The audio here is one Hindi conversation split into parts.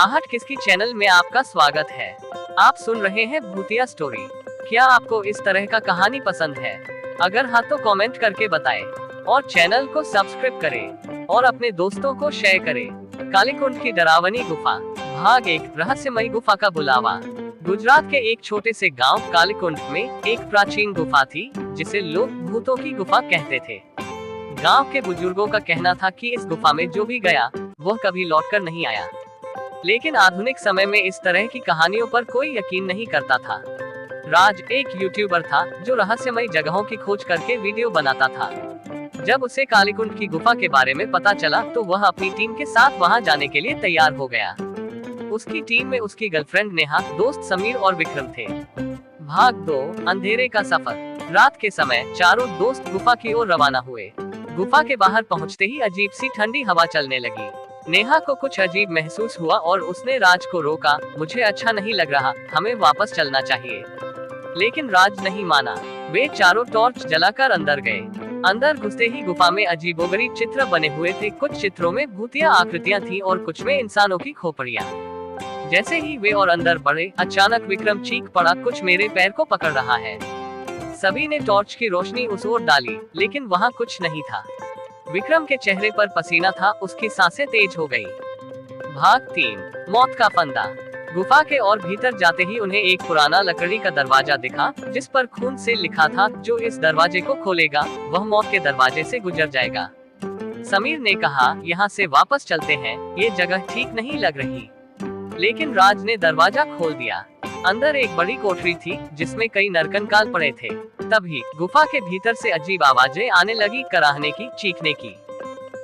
आहट किसकी चैनल में आपका स्वागत है। आप सुन रहे हैं भूतिया स्टोरी। क्या आपको इस तरह का कहानी पसंद है? अगर हाँ तो कमेंट करके बताएं और चैनल को सब्सक्राइब करें और अपने दोस्तों को शेयर करें। कालीकुंड की डरावनी गुफा भाग 1, रहस्यमयी गुफा का बुलावा। गुजरात के एक छोटे से गांव कालीकुंड में एक प्राचीन गुफा थी जिसे लोग भूतों की गुफा कहते थे। गांव के बुजुर्गों का कहना था कि इस गुफा में जो भी गया वह कभी लौटकर नहीं आया। लेकिन आधुनिक समय में इस तरह की कहानियों पर कोई यकीन नहीं करता था। राज एक यूट्यूबर था जो रहस्यमयी जगहों की खोज करके वीडियो बनाता था। जब उसे कालीकुंड की गुफा के बारे में पता चला तो वह अपनी टीम के साथ वहां जाने के लिए तैयार हो गया। उसकी टीम में उसकी गर्लफ्रेंड नेहा, दोस्त समीर और विक्रम थे। भाग 2, अंधेरे का सफर। रात के समय चारों दोस्त गुफा की ओर रवाना हुए। गुफा के बाहर पहुंचते ही अजीब सी ठंडी हवा चलने लगी। नेहा को कुछ अजीब महसूस हुआ और उसने राज को रोका। मुझे अच्छा नहीं लग रहा, हमें वापस चलना चाहिए। लेकिन राज नहीं माना। वे चारों टॉर्च जलाकर अंदर गए। अंदर घुसते ही गुफा में अजीबोगरीब चित्र बने हुए थे। कुछ चित्रों में भूतिया आकृतियां थी और कुछ में इंसानों की खोपड़ियां। जैसे ही वे और अंदर बढ़े, अचानक विक्रम चीख पड़ा, कुछ मेरे पैर को पकड़ रहा है। सभी ने टॉर्च की रोशनी उस ओर डाली, लेकिन वहां कुछ नहीं था। विक्रम के चेहरे पर पसीना था, उसकी सांसें तेज हो गई। भाग 3, मौत का फंदा। गुफा के और भीतर जाते ही उन्हें एक पुराना लकड़ी का दरवाजा दिखा जिस पर खून से लिखा था, जो इस दरवाजे को खोलेगा वह मौत के दरवाजे से गुजर जाएगा। समीर ने कहा, यहाँ से वापस चलते हैं, ये जगह ठीक नहीं लग रही। लेकिन राज ने दरवाजा खोल दिया। अंदर एक बड़ी कोठरी थी जिसमें कई नरकंकाल पड़े थे। तभी गुफा के भीतर से अजीब आवाजें आने लगी, कराहने की, चीखने की।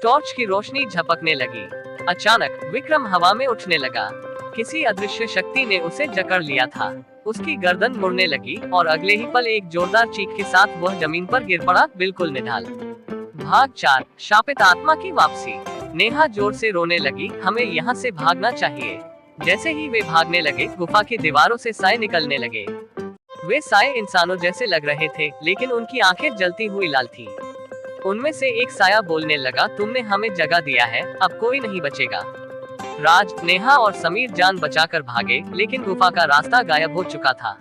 टॉर्च की रोशनी झपकने लगी। अचानक विक्रम हवा में उठने लगा। किसी अदृश्य शक्ति ने उसे जकड़ लिया था। उसकी गर्दन मुड़ने लगी और अगले ही पल एक जोरदार चीख के साथ वह जमीन पर गिर पड़ा, बिल्कुल निढाल। भाग 4, शापित आत्मा की वापसी। नेहा जोर से रोने लगी, हमें यहाँ से भागना चाहिए। जैसे ही वे भागने लगे, गुफा की दीवारों से साए निकलने लगे। वे साए इंसानों जैसे लग रहे थे, लेकिन उनकी आंखें जलती हुई लाल थीं। उनमें से एक साया बोलने लगा, तुमने हमें जगह दिया है, अब कोई नहीं बचेगा। राज, नेहा और समीर जान बचाकर भागे, लेकिन गुफा का रास्ता गायब हो चुका था।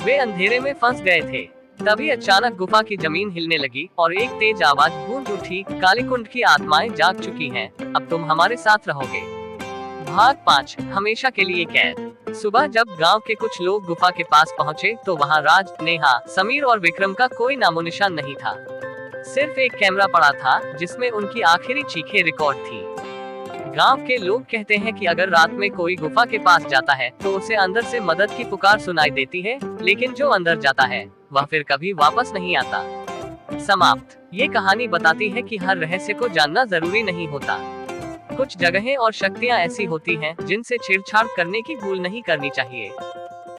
वे अंधेरे में फंस गए थे। तभी अचानक गुफा की जमीन हिलने लगी और एक तेज आवाज गूंज उठी, कालीकुंड की आत्माएं जाग चुकी हैं, अब तुम हमारे साथ रहोगे। भाग 5, हमेशा के लिए कैद। सुबह जब गांव के कुछ लोग गुफा के पास पहुंचे तो वहां राज, नेहा, समीर और विक्रम का कोई नामोनिशान नहीं था। सिर्फ एक कैमरा पड़ा था जिसमें उनकी आखिरी चीखें रिकॉर्ड थी। गांव के लोग कहते हैं कि अगर रात में कोई गुफा के पास जाता है तो उसे अंदर से मदद की पुकार सुनाई देती है, लेकिन जो अंदर जाता है वह फिर कभी वापस नहीं आता। समाप्त। ये कहानी बताती है कि हर रहस्य को जानना जरूरी नहीं होता। कुछ जगहें और शक्तियां ऐसी होती हैं जिनसे छेड़छाड़ करने की भूल नहीं करनी चाहिए।